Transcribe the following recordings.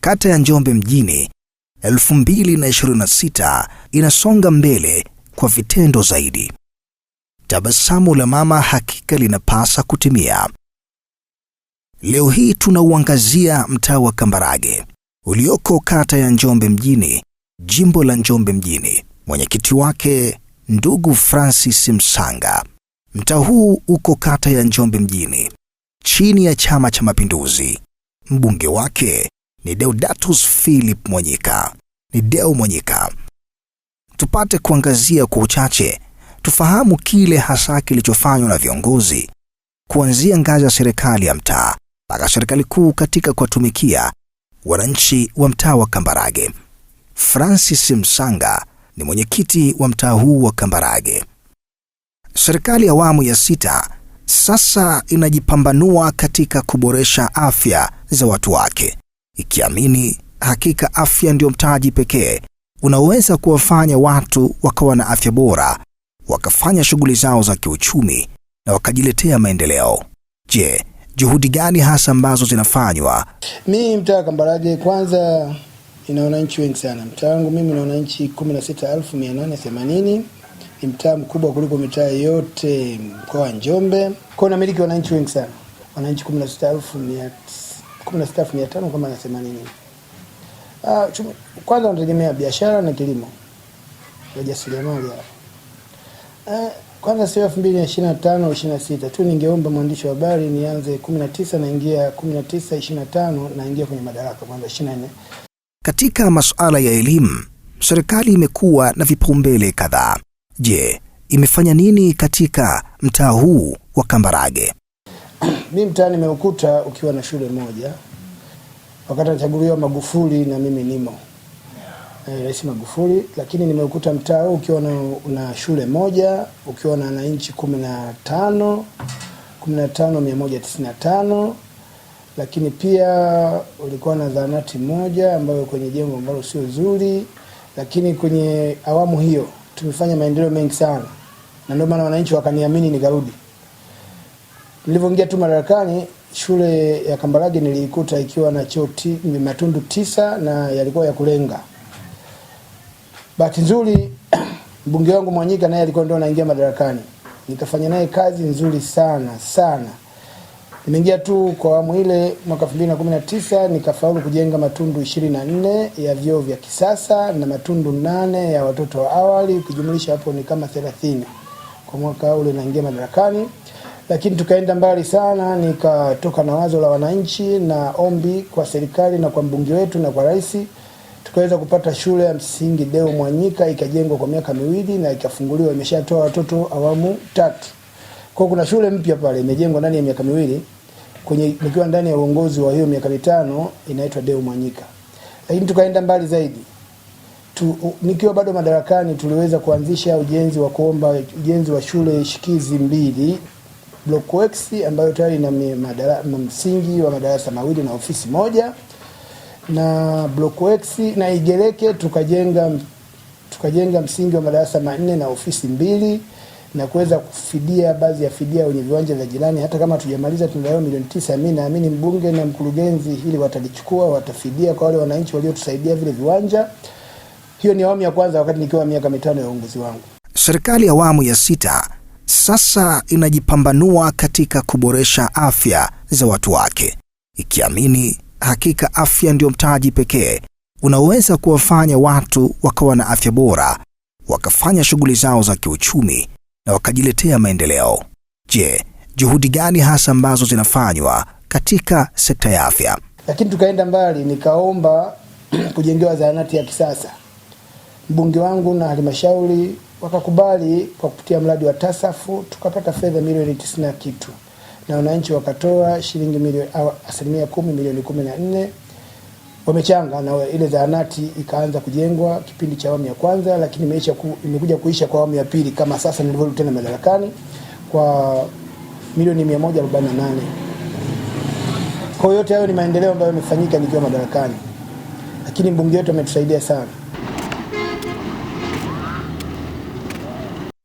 Kata ya Njombe mjini 2026 inasonga mbele kwa vitendo zaidi. Tabasamu la mama hakika linapasa kutimia. Leo hii tunauangazia mtaa wa Kambarage ulioko kata ya Njombe mjini, jimbo la Njombe mjini. Mwenyekiti wake ndugu Francis Msanga. Mtaa huu uko kata ya Njombe mjini chini ya Chama cha Mapinduzi. Mbunge wake ni Deodatus Philip Mwanyika. Ni Deo Mwanyika. Tupate kuangazia kwa uchache, tufahamu kile hasa kilichofanywa na viongozi kuanzia ngazi ya serikali ya mtaa mpaka serikali kuu katika kuwatumikia wananchi wa mtaa wa Kambarage. Francis Msanga ni mwenyekiti wa mtaa huu wa Kambarage. Serikali ya awamu ya 6 sasa inajipambanua katika kuboresha afya za watu wake, ikiamini hakika afya ndio mtaji pekee unaweza kuwafanya watu wakawa na afya bora, wakafanya shughuli zao za kiuchumi na wakajiletea maendeleo. Je, juhudi gani hasa ambazo zinafanywa? Mimi mtaa Kambarage kwanza ina wananchi wengi sana. Mtaa wangu mimi na wananchi 16,880. Ni mtaa mkubwa kuliko mitaa yote mkoa wa Njombe. Kwa namiliki wananchi wengi sana. Wananchi 16,500 kama na 80. Kwanza wanategemea biashara na kilimo. Wajasiriamali hapa. Kwanza sio 2025 26 tu, ningeomba mwandishi wa habari nianze 19 naingia 19 25 naingia kwenye madaraka kwanza 24. Katika masuala ya elimu, serikali imekuwa na vipaumbele kadhaa. Je, imefanya nini katika mtaa huu wa Kambarage? Mimi mtaa nimeukuta ukiwa na shule moja. Wakati anachaguliwa Magufuli na mimi nimo. Rais Magufuli, lakini nimeukuta mtaa ukiwa na shule moja, ukiwa na wananchi 15,195, lakini pia ulikuwa na zahanati moja ambayo kwenye jengo ambalo sio zuri, lakini kwenye awamu hiyo tumefanya maendeleo mengi sana. Na ndio maana wananchi wakaniamini nikarudi. Nilivyoingia tu madarakani, shule ya Kambarage niliikuta ikiwa na matundu 9 na yalikuwa ya kulenga. Bahati nzuri mbunge wangu Mwanyika naye alikuwa ndio anaingia madarakani. Nikafanya naye kazi nzuri sana. Nimeingia tu kwa awamu ile mwaka 2019 nikafaulu kujenga matundu 24 ya vyoo vya kisasa na matundu 8 ya watoto wa awali, ukijumlisha hapo ni kama 30 kwa mwaka ule naingia madarakani. Lakini tukaenda mbali sana, nikatoka na wazo la wananchi na ombi kwa serikali na kwa mbunge wetu na kwa rais. Tukaweza kupata shule ya msingi Deo Mwanyika, ikajengwa kwa miaka 2 na ikafunguliwa, imeshatoa watoto awamu 3. Kwa kuna shule mpya pale imejengwa ndani ya miaka 2 nikiwa ndani ya uongozi wa hiyo miaka 5 inaitwa Deo Mwanyika. Lakini tukaenda mbali zaidi. Nikiwa bado madarakani tuliweza kuanzisha ujenzi wa shule shikizi 2, Block X ambayo tayari ina msingi wa madarasa 2 na ofisi 1. Na Block X na Igereke tukajenga msingi wa madarasa 4 na ofisi 2 na kuweza kufidia baadhi ya fidia wenye viwanja vya jirani. Hata kama tujamaliza tunadai milioni 9, mimi naamini mbunge na mkurugenzi hili watalichukua, watafidia kwa wale wananchi waliotusaidia vile viwanja. Hiyo ni awamu ya kwanza wakati nikiwa miaka 5 ya uongozi wangu. Serikali ya awamu ya 6 sasa inajipambanua katika kuboresha afya za watu wake, ikiamini hakika afya ndio mtaji pekee unaweza kuwafanya watu wakawa na afya bora, wakafanya shughuli zao za kiuchumi na wakajiletea maendeleo. Je, juhudi gani hasa ambazo zinafanywa katika sekta ya afya? Lakini tukaenda mbali, nikaomba kujengewa zahanati ya kisasa. Mbunge wangu na halmashauri wakakubali kwa kupitia mradi wa TASAFU, tukapata fedha milioni 90 kitu. Na wananchi wakatoa shilingi asilimia 10, milioni 14 wamechanga, na ile zahanati ikaanza kujengwa kipindi cha awamu ya kwanza, lakini imekuja kuisha kwa awamu ya pili kama sasa nilivyorudi tena madarakani kwa milioni 148. Kwa yote hayo ni maendeleo ambayo yamefanyika nikiwa madarakani, lakini mbunge wetu ametusaidia sana.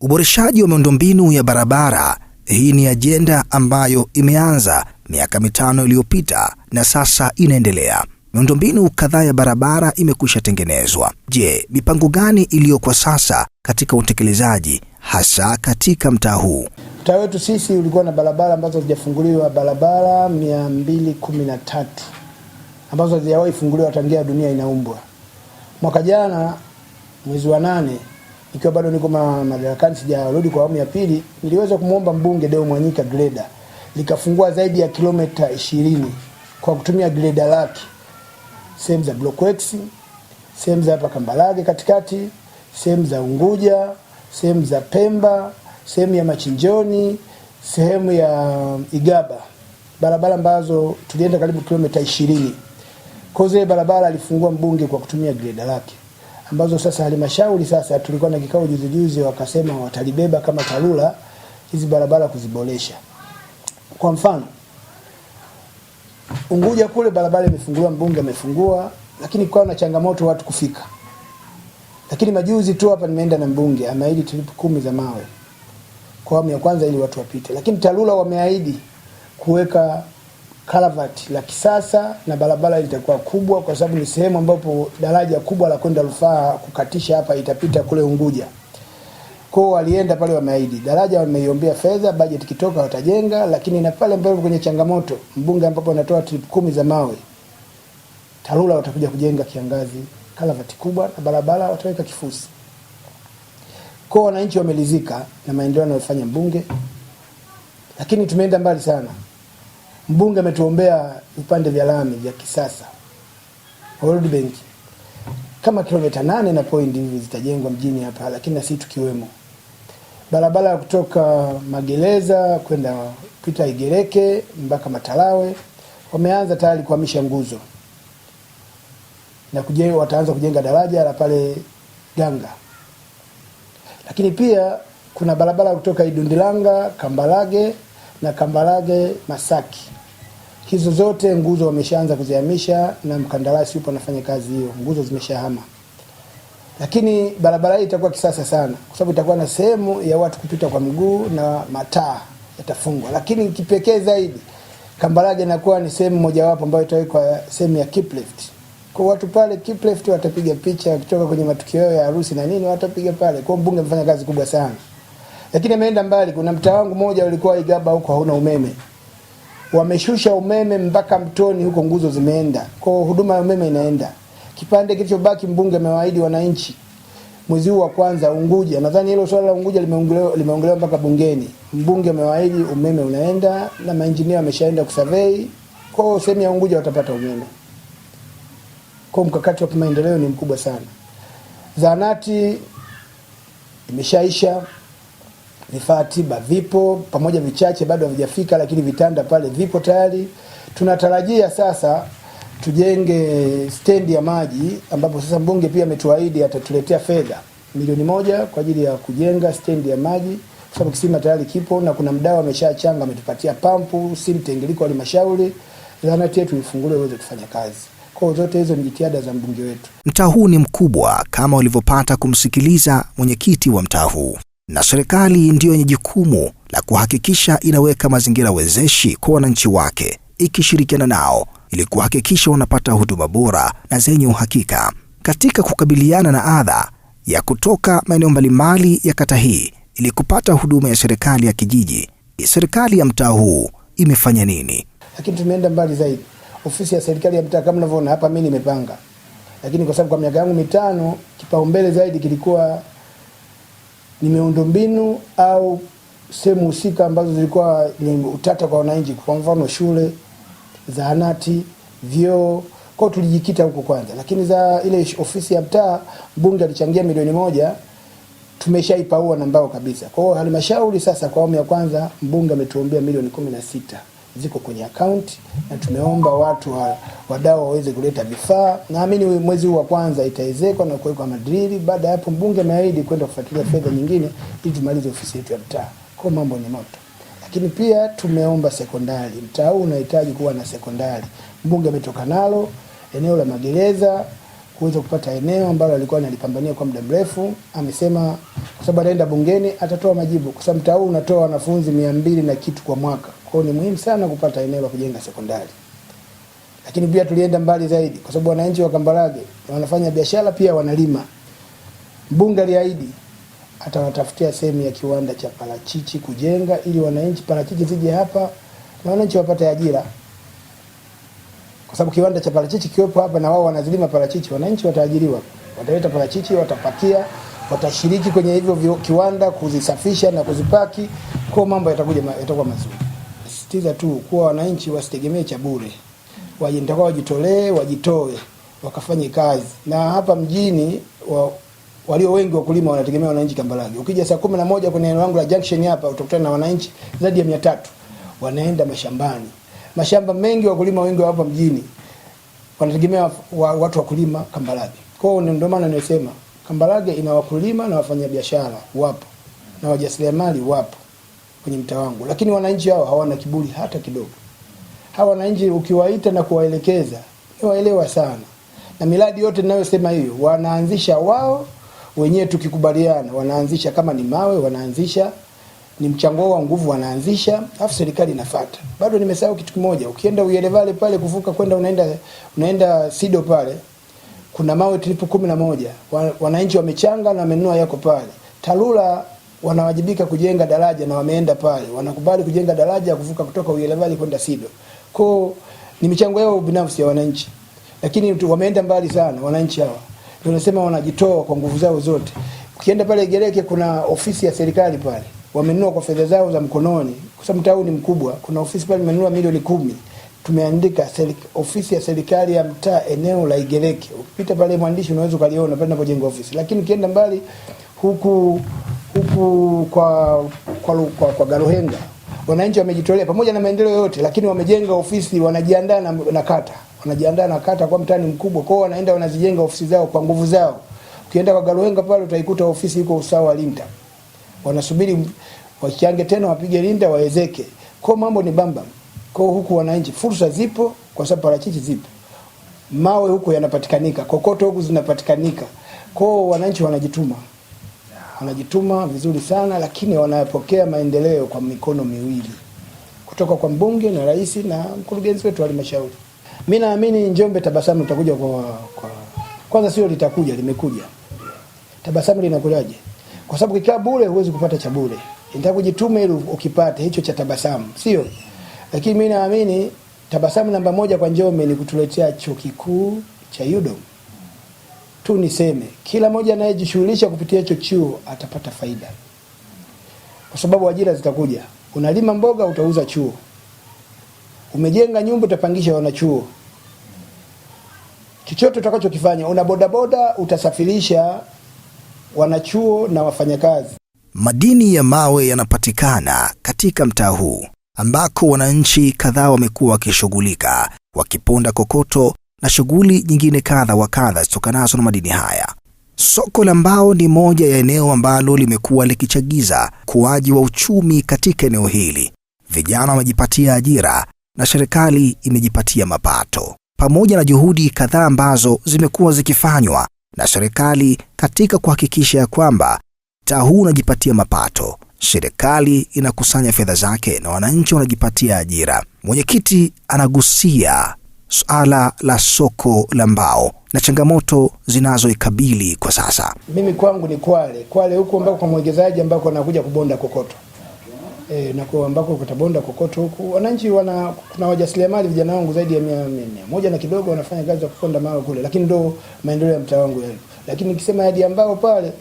Uboreshaji wa miundombinu ya barabara, hii ni ajenda ambayo imeanza miaka 5 iliyopita na sasa inaendelea. Miundombinu kadhaa ya barabara imekwisha tengenezwa. Je, mipango gani iliyo kwa sasa katika utekelezaji hasa katika mtaa huu? Mtaa wetu sisi ulikuwa na barabara ambazo hazijafunguliwa, barabara 213 ambazo hazijawahi funguliwa tangia dunia inaumbwa. Mwaka jana mwezi wa 8, ikiwa bado niko madarakani, sijarudi kwa awamu ya pili, niliweza kumuomba mbunge Deo Mwanyika greda likafungua zaidi ya kilomita 20 kwa kutumia greda lake, sehemu za Block X, sehemu za hapa Kambarage katikati, sehemu za Unguja, sehemu za Pemba, sehemu ya Machinjoni, sehemu ya Igaba. Barabara ambazo tulienda karibu kilomita 20. Kwa zile barabara alifungua mbunge kwa kutumia greda lake, ambazo sasa halmashauri, sasa tulikuwa na kikao juzi wakasema watalibeba kama TARURA hizi barabara kuziboresha. Kwa mfano, Unguja kule barabara imefunguliwa, mbunge amefungua, lakini kwa na changamoto watu kufika. Lakini majuzi tu hapa nimeenda na mbunge ameahidi trip 10 za mawe kwa awamu ya kwanza ili watu wapite. Lakini TARURA wameahidi kuweka karavati la kisasa na barabara itakuwa kubwa, kwa sababu ni sehemu ambapo daraja kubwa la kwenda Rufaa kukatisha hapa itapita kule Unguja. Kwa walienda pale wameahidi. Daraja wameiombea fedha, budget kitoka watajenga, lakini na pale mbele kwenye changamoto, mbunge ambapo anatoa trip 10 za mawe, TARURA watakuja kujenga kiangazi karavati kubwa na barabara wataweka kifusi. Kwa wananchi wamelizika na maendeleo yanayofanya mbunge. Lakini tumeenda mbali sana. Mbunge ametuombea vipande vya lami vya kisasa, World Bank, kama kilomita 8 na point hivi zitajengwa mjini hapa, lakini na sisi tukiwemo. Barabara kutoka Magereza kwenda pita Igereke mpaka Matalawe wameanza tayari kuhamisha nguzo, na wataanza kujenga daraja la pale Ganga. Lakini pia kuna barabara kutoka Idundilanga, Kambarage na Kambarage Masaki. Hizo zote nguzo wameshaanza kuzihamisha na mkandarasi yupo anafanya kazi hiyo, nguzo zimeshahama. Lakini barabara hii itakuwa kisasa sana kwa sababu itakuwa na sehemu ya watu kupita kwa mguu na mataa yatafungwa. Lakini kipekee zaidi, Kambarage inakuwa ni sehemu mojawapo ambayo itawekwa sehemu ya keep left. Kwa watu pale keep left watapiga picha kutoka kwenye matukio ya harusi na nini, watapiga pale. Kwa mbunge amefanya kazi kubwa sana. Lakini ameenda mbali. Kuna mtaa wangu mmoja ulikuwa Igaba huko hauna umeme. Wameshusha umeme mpaka Mtoni huko, nguzo zimeenda. Kwa huduma ya umeme inaenda. Kipande kilichobaki mbunge amewaahidi wananchi mwezi huu wa kwanza Unguja. Nadhani hilo swala la Unguja limeongelewa mpaka bungeni. Mbunge amewaahidi umeme unaenda na maengineer wameshaenda kusurvey. Kwa sehemu ya Unguja watapata umeme. Kwa mkakati wa kimaendeleo ni mkubwa sana. Zahanati imeshaisha, vifaa tiba vipo, pamoja vichache bado havijafika, lakini vitanda pale vipo tayari. Tunatarajia sasa tujenge stendi ya maji, ambapo sasa mbunge pia ametuahidi atatuletea fedha milioni 1 kwa ajili ya kujenga stendi ya maji, kwa sababu kisima tayari kipo na kuna mdau ameshachanga ametupatia pampu, simtengeliko halmashauri, zahanati yetu ifunguliwe iweze kufanya kazi. Kwa zote hizo ni jitihada za mbunge wetu. Mtaa huu ni mkubwa kama ulivyopata kumsikiliza mwenyekiti wa mtaa huu, na serikali ndiyo yenye jukumu la kuhakikisha inaweka mazingira wezeshi kwa wananchi wake, ikishirikiana nao ili kuhakikisha wanapata huduma bora na zenye uhakika. Katika kukabiliana na adha ya kutoka maeneo mbalimbali ya kata hii ili kupata huduma ya serikali ya kijiji, serikali ya mtaa huu imefanya nini? Lakini tumeenda mbali zaidi. Ofisi ya serikali ya mtaa kama unavyoona hapa mimi nimepanga. Lakini kwa sababu kwa miaka yangu 5 kipaumbele zaidi kilikuwa ni miundombinu au sehemu husika ambazo zilikuwa ni utata kwa wananchi, kwa mfano shule, zahanati, vyoo. Kwa tulijikita huko kwanza. Lakini za ile ofisi ya mtaa mbunge alichangia milioni 1, tumeshaipaua na mbao kabisa. Kwa hiyo halmashauri sasa kwa awamu ya kwanza mbunge ametuombea milioni 16 ziko kwenye account, na tumeomba watu wadau waweze kuleta vifaa. Naamini mwezi huu wa kwanza itaezekwa na kuwekwa madrili. Baada ya hapo mbunge ameahidi kwenda kufuatilia fedha nyingine ili tumalize ofisi yetu ya mtaa. Kwa mambo ni moto. Lakini pia tumeomba sekondari. Mtaa huu unahitaji kuwa na sekondari. Mbunge ametoka nalo eneo la Magereza kuweza kupata eneo ambalo alikuwa analipambania kwa muda mrefu. Amesema kwa sababu anaenda bungeni atatoa majibu, kwa sababu mtaa huu unatoa wanafunzi 200 na kitu kwa mwaka. Kwa hiyo ni muhimu sana kupata eneo la kujenga sekondari. Lakini pia tulienda mbali zaidi kwa sababu wananchi wa Kambarage wanafanya biashara pia wanalima. Mbunge aliahidi atawatafutia sehemu ya kiwanda cha parachichi kujenga ili wananchi parachichi zije hapa na wananchi wapate ajira. Kwa sababu kiwanda cha parachichi kiwepo hapa na wao wanazilima parachichi, wananchi wataajiriwa. Wataleta parachichi, watapakia, watashiriki kwenye hivyo kiwanda kuzisafisha na kuzipaki, kwa mambo yatakuwa mazuri. Sisitiza tu kuwa wananchi wasitegemee cha bure. Wajitokee, wajitolee, wajitoe, wakafanye kazi. Na hapa mjini walio wengi wakulima wanategemea wananchi Kambarage. Ukija saa 11 kwenye eneo langu la junction hapa utakutana na wananchi zaidi ya 300 wanaenda mashambani. Mashamba mengi wakulima wengi hapa mjini wanategemea watu wakulima Kambarage. Kwa hiyo ndio maana nimesema Kambarage ina wakulima na wafanyabiashara wapo na wajasiriamali wapo kwenye mtaa wangu, lakini wananchi hao hawana kiburi hata kidogo. Hawa wananchi ukiwaita na kuwaelekeza ni waelewa sana. Na miradi yote ninayosema hiyo wanaanzisha wao wenyewe, tukikubaliana wanaanzisha, kama ni mawe wanaanzisha, ni mchango wa nguvu wanaanzisha, afu serikali inafuata. Bado nimesahau kitu kimoja, ukienda Uyelevale pale kuvuka kwenda unaenda Sido pale, kuna mawe tripu 11 wananchi wamechanga na wamenunua yako pale. TARURA wanawajibika kujenga daraja na wameenda pale, wanakubali kujenga daraja kuvuka kutoka Uyelevale kwenda Sido. Kwa ni michango yao binafsi ya wananchi, lakini wameenda mbali sana wananchi hawa. Tunasema wanajitoa kwa nguvu zao zote. Ukienda pale Gereke kuna ofisi ya serikali pale, wamenunua kwa fedha zao za mkononi, kwa sababu mtaa ni mkubwa. Kuna ofisi pale imenunua milioni 10. Tumeandika ofisi ya serikali ya mtaa eneo la Igereke. Ukipita pale mwandishi unaweza kuliona pale inapojenga ofisi. Lakini ukienda mbali huku kwa Garuhenga, wananchi wamejitolea pamoja na maendeleo yote, lakini wamejenga ofisi, wanajiandaa na kata. Wanajiandaa na kata kwa mtani mkubwa, kwa wanaenda wanazijenga ofisi zao kwa nguvu zao. Ukienda kwa Garuhenga pale utaikuta ofisi iko usawa Linda. Wanasubiri wakiange tena wapige Linda waezeke. Kwa mambo ni bamba. Kwa huku wananchi fursa zipo kwa sababu parachichi zipo. Mawe huko yanapatikanika, kokoto huku zinapatikanika. Kwa wananchi wanajituma. Wanajituma vizuri sana, lakini wanapokea maendeleo kwa mikono miwili kutoka kwa mbunge na rais na mkurugenzi wetu wa halmashauri. Mimi naamini Njombe tabasamu litakuja kwanza sio litakuja, limekuja. Tabasamu linakujaje? Kwa sababu kikaa bure huwezi kupata cha bure. Unataka kujitume ili ukipate hicho cha tabasamu, sio? Lakini mimi naamini tabasamu namba 1 kwa Njombe ni kutuletea chuo kikuu cha UDOM. Tu niseme kila mmoja anayejishughulisha kupitia hicho chuo atapata faida. Kwa sababu ajira zitakuja. Unalima mboga utauza chuo. Umejenga nyumba utapangisha wanachuo. Chochote utakachokifanya, una bodaboda utasafirisha wanachuo na wafanyakazi. Madini ya mawe yanapatikana katika mtaa huu ambako wananchi kadhaa wamekuwa wakishughulika, wakiponda kokoto na shughuli nyingine kadha wa kadha zitokanazo na madini haya. Soko la mbao ni moja ya eneo ambalo limekuwa likichagiza ukuaji wa uchumi katika eneo hili. Vijana wamejipatia ajira na serikali imejipatia mapato. Pamoja na juhudi kadhaa ambazo zimekuwa zikifanywa na serikali katika kuhakikisha kwamba mtaa huu unajipatia mapato, serikali inakusanya fedha zake na wananchi wanajipatia ajira. Mwenyekiti anagusia suala la soko la mbao na changamoto zinazoikabili kwa sasa. Mimi kwangu ni Kwale huko ambako kwa mwekezaji ambako anakuja kubonda kokoto. Na kwa ambako kutabonda kokoto huku wananchi kuna wajasiriamali vijana wangu zaidi ya 100 na kidogo wanafanya kazi za kuponda mawe kule, lakini ndio maendeleo ya mtaa wangu yale. Lakini nikisema hadi ambao pale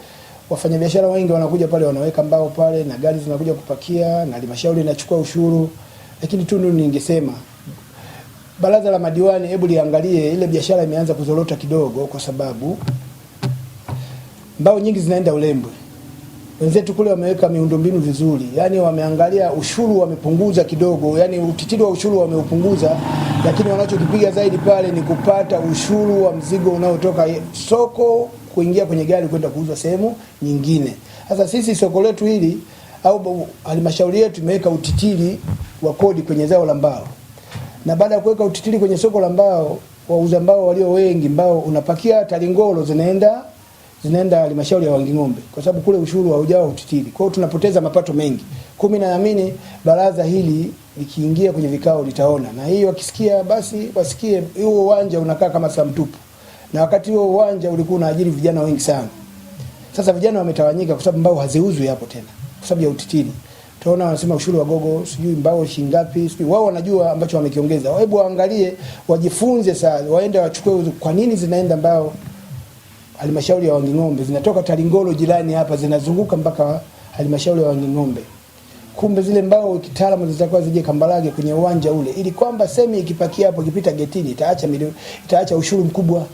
wafanyabiashara wengi wanakuja pale wanaweka mbao pale na gari zinakuja kupakia na halmashauri inachukua ushuru. Lakini tu ndio ningesema baraza la madiwani hebu liangalie ile biashara imeanza kuzorota kidogo kwa sababu mbao nyingi zinaenda Ulembwe. Wenzetu kule wameweka miundombinu vizuri. Yaani wameangalia ushuru wamepunguza kidogo. Yaani utitiri wa ushuru wameupunguza, lakini wanachokipiga zaidi pale ni kupata ushuru wa mzigo unaotoka soko kuingia kwenye gari kwenda kuuzwa sehemu nyingine. Sasa sisi soko letu hili au halmashauri yetu imeweka utitiri wa kodi kwenye zao la mbao. Na baada ya kuweka utitiri kwenye soko la mbao, wauza mbao walio wengi mbao unapakia Talingolo zinaenda zinaenda halmashauri ya Wanging'ombe kwa sababu kule ushuru haujawa utitiri. Kwa hiyo tunapoteza mapato mengi. Naamini baraza hili likiingia kwenye vikao litaona. Na hii wakisikia basi wasikie huo uwanja unakaa kama samtupu. Na wakati huo uwanja ulikuwa unaajiri vijana wengi sana. Sasa vijana wametawanyika kwa sababu mbao haziuzwi hapo tena kwa sababu ya utitiri. Tunaona wanasema ushuru wa gogo sijui mbao shilingi ngapi, sijui wao wanajua ambacho wamekiongeza. Hebu waangalie, wajifunze sasa, waende wachukue kwa nini zinaenda mbao halmashauri ya Wanging'ombe, zinatoka Talingolo jirani hapa zinazunguka mpaka halmashauri ya Wanging'ombe. Kumbe zile mbao kitaalamu zitakuwa zije Kambarage kwenye uwanja ule ili kwamba semi ikipakia hapo ikipita getini itaacha ushuru mkubwa.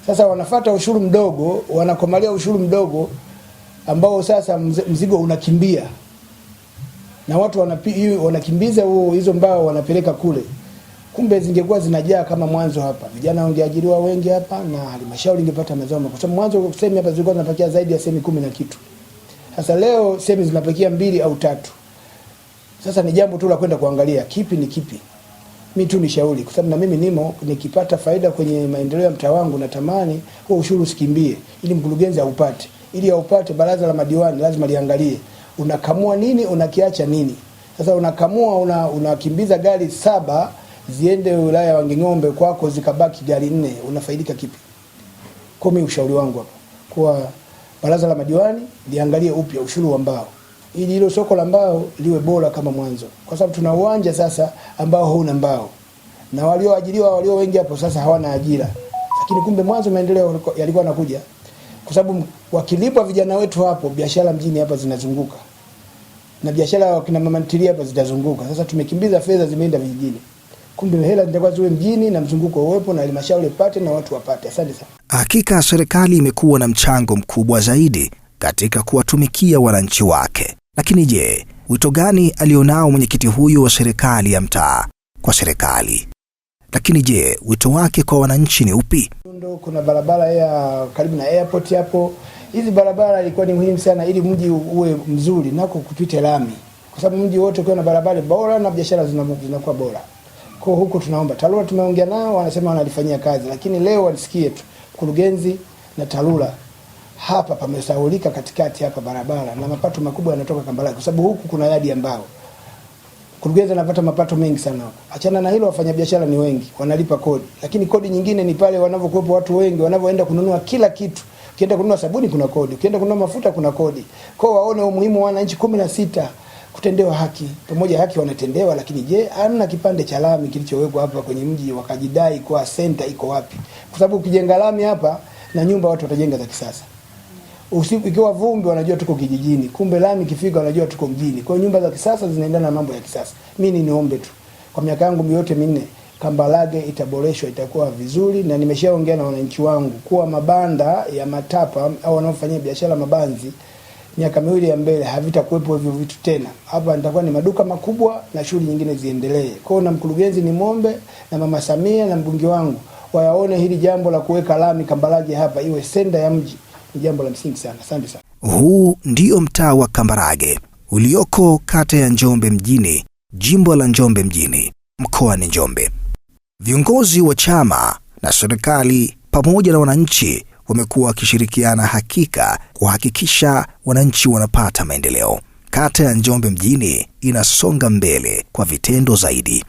Sasa wanafuata ushuru mdogo, wanakomalia ushuru mdogo ambao sasa mzigo unakimbia. Na watu wanakimbiza hizo mbao wanapeleka kule. Kumbe zingekuwa zinajaa kama mwanzo hapa. Vijana wangeajiriwa wengi hapa na halmashauri ingepata mazao. Kwa sababu mwanzo semi hapa zilikuwa zinapakia zaidi ya semi 10 na kitu. Sasa leo semi zinapakia 2 au 3. Sasa ni jambo tu la kwenda kuangalia kipi ni kipi. Mimi tu nishauri kwa sababu na mimi nimo nikipata faida kwenye maendeleo ya mtaa wangu natamani huo ushuru usikimbie ili mkurugenzi aupate. Ili aupate baraza la madiwani lazima liangalie unakamua nini unakiacha nini. Sasa unakamua unakimbiza gari 7 ziende wilaya ya Wanging'ombe kwako zikabaki gari 4 unafaidika kipi? Kwa mimi ushauri wangu hapa kwa baraza la madiwani liangalie upya ushuru wa mbao ili hilo soko la mbao liwe bora kama mwanzo kwa sababu tuna uwanja sasa ambao hauna mbao na walio wengi hapo sasa hawana ajira, lakini kumbe mwanzo maendeleo yalikuwa yanakuja kwa sababu wakilipwa vijana wetu hapo biashara mjini hapa zinazunguka na biashara kina mama ntilia hapa zitazunguka. Sasa tumekimbiza fedha zimeenda vijijini. Kumbe hela zitakuwa ziwe mjini na mzunguko uwepo na halmashauri ipate na watu wapate. Asante sana. Hakika serikali imekuwa na mchango mkubwa zaidi katika kuwatumikia wananchi wake. Lakini je, wito gani alionao mwenyekiti huyu wa serikali ya mtaa kwa serikali? Lakini je, wito wake kwa wananchi ni upi? Kuna barabara ya karibu na airport hapo. Hizi barabara ilikuwa ni muhimu sana ili mji uwe mzuri nako kupite lami. Kwa sababu mji wote ukiwa na barabara bora na biashara zinakuwa bora. Kwa huko tunaomba TARURA tumeongea nao wanasema wanalifanyia kazi, lakini leo walisikie tu mkurugenzi na TARURA hapa pamesaulika katikati hapa barabara na mapato makubwa yanatoka Kambarage kwa sababu huku kuna yadi ambao mkurugenzi anapata mapato mengi sana huko. Achana na hilo, wafanyabiashara ni wengi wanalipa kodi, lakini kodi nyingine ni pale wanavyokuwepo watu wengi wanavyoenda kununua kila kitu. Ukienda kununua sabuni kuna kodi, ukienda kununua mafuta kuna kodi. Kwa waone umuhimu wa wananchi 16 kutendewa haki. Pamoja haki wanatendewa, lakini je, hamna kipande cha lami kilichowekwa hapa kwenye mji wakajidai kwa center iko wapi? Kwa sababu ukijenga lami hapa na nyumba watu watajenga za kisasa. Usiku ikiwa vumbi wanajua tuko kijijini, kumbe lami ikifika wanajua tuko mjini. Kwa hiyo nyumba za kisasa zinaendana na mambo ya kisasa. Mimi niombe tu kwa miaka yangu yote 4 Kambarage itaboreshwa, itakuwa vizuri, na nimeshaongea na wananchi wangu kuwa mabanda ya matapa au wanaofanyia biashara mabanzi miaka 2 ya mbele havitakuwepo hivyo vitu tena. Hapa nitakuwa ni maduka makubwa na shughuli nyingine ziendelee. Kwa hiyo na mkurugenzi ni mombe na Mama Samia na mbunge wangu wayaone hili jambo la kuweka lami Kambarage hapa iwe senda ya mji ni jambo la msingi sana. Asante sana. Huu ndio mtaa wa Kambarage ulioko kata ya Njombe mjini, jimbo la Njombe mjini, mkoani Njombe. Viongozi wa chama na serikali pamoja na wananchi wamekuwa wakishirikiana hakika kuhakikisha wananchi wanapata maendeleo. Kata ya Njombe mjini inasonga mbele kwa vitendo zaidi.